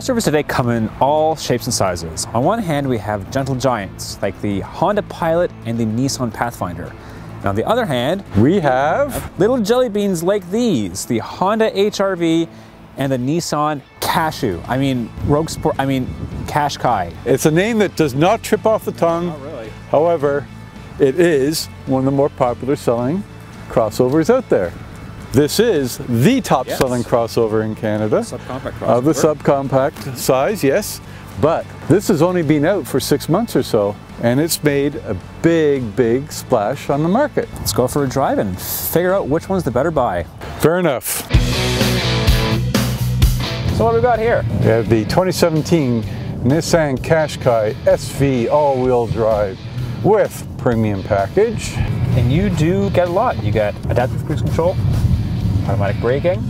Crossovers today come in all shapes and sizes. On one hand, we have gentle giants like the Honda Pilot and the Nissan Pathfinder. And on the other hand, we have little jelly beans like these, the Honda HRV and the Nissan Qashqai. Qashqai. It's a name that does not trip off the tongue. Not really. However, it is one of the more popular selling crossovers out there. This is the top selling crossover in Canada. Subcompact crossover. Of the subcompact size, yes. But this has only been out for 6 months or so, and it's made a big splash on the market. Let's go for a drive and figure out which one's the better buy. Fair enough. So what do we got here? We have the 2017 Nissan Qashqai SV all-wheel drive with premium package. And you do get a lot. You get adaptive cruise control, automatic braking,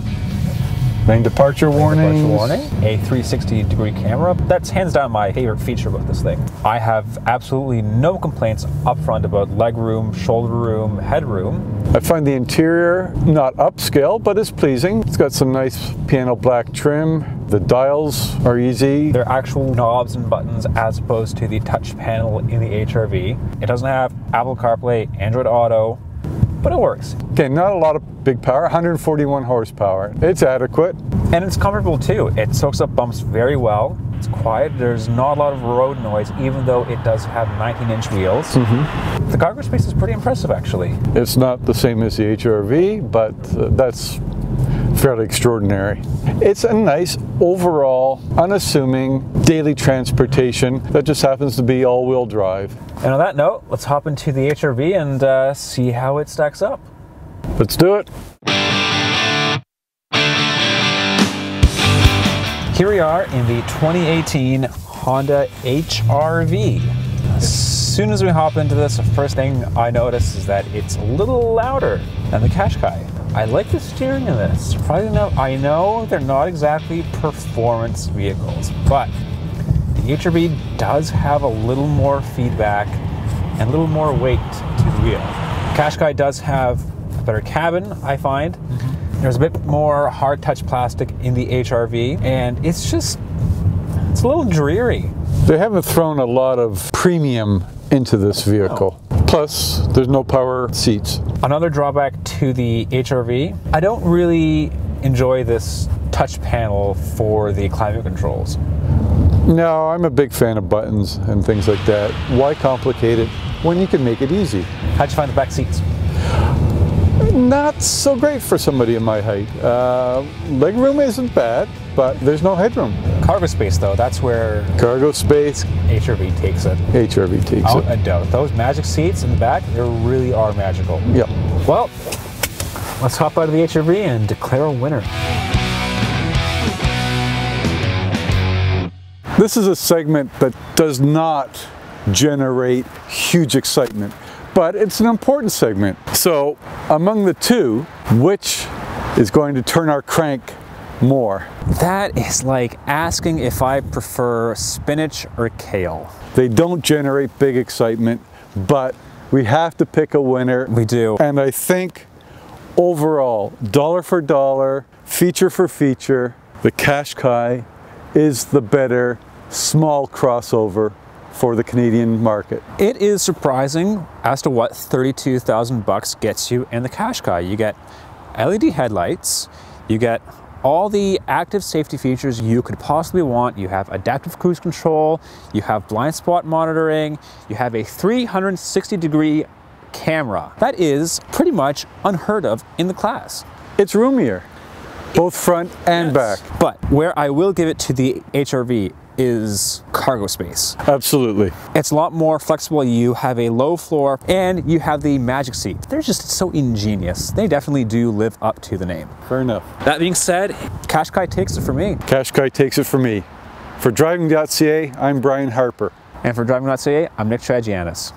lane departure warning, a 360-degree camera. That's hands down my favorite feature about this thing. I have absolutely no complaints up front about leg room, shoulder room, headroom. I find the interior not upscale, but it's pleasing. It's got some nice piano black trim. The dials are easy. They're actual knobs and buttons as opposed to the touch panel in the HRV. It doesn't have Apple CarPlay, Android Auto, but it works. Okay, not a lot of big power, 141 horsepower. It's adequate. And it's comfortable too. It soaks up bumps very well. It's quiet. There's not a lot of road noise, even though it does have 19-inch wheels. The cargo space is pretty impressive, actually. It's not the same as the HRV, but that's fairly extraordinary. It's a nice, overall, unassuming daily transportation that just happens to be all-wheel drive. And on that note, let's hop into the HRV and see how it stacks up. Let's do it. Here we are in the 2018 Honda HRV. As soon as we hop into this, the first thing I notice is that it's a little louder than the Qashqai. I like the steering in this. Surprisingly enough, I know they're not exactly performance vehicles, but the HRV does have a little more feedback and a little more weight to the wheel. Qashqai does have a better cabin, I find. There's a bit more hard touch plastic in the HRV, and it's a little dreary. They haven't thrown a lot of premium into this vehicle. No. Plus, there's no power seats. Another drawback to the HRV, I don't really enjoy this touch panel for the climate controls. No, I'm a big fan of buttons and things like that. Why complicate it when you can make it easy? How'd you find the back seats? Not so great for somebody in my height. Leg room isn't bad, but there's no headroom. Cargo space though, that's where cargo space, HRV takes it. HRV takes it. Without a doubt. Those magic seats in the back, they really are magical. Yep. Well, let's hop out of the HRV and declare a winner. This is a segment that does not generate huge excitement, but it's an important segment. So among the two, which is going to turn our crank more? That is like asking if I prefer spinach or kale. They don't generate big excitement, but we have to pick a winner. We do. And I think overall, dollar for dollar, feature for feature, the Qashqai is the better small crossover for the Canadian market. It is surprising as to what 32,000 bucks gets you in the Qashqai. You get LED headlights, you get all the active safety features you could possibly want. You have adaptive cruise control, you have blind spot monitoring, you have a 360-degree camera. That is pretty much unheard of in the class. It's roomier, both front and back. But where I will give it to the HRV is cargo space. Absolutely. It's a lot more flexible. You have a low floor and you have the magic seat. They're just so ingenious. They definitely do live up to the name. Fair enough. That being said, Qashqai takes it for me. Qashqai takes it for me. For Driving.ca, I'm Brian Harper. And for Driving.ca, I'm Nick Tragianis.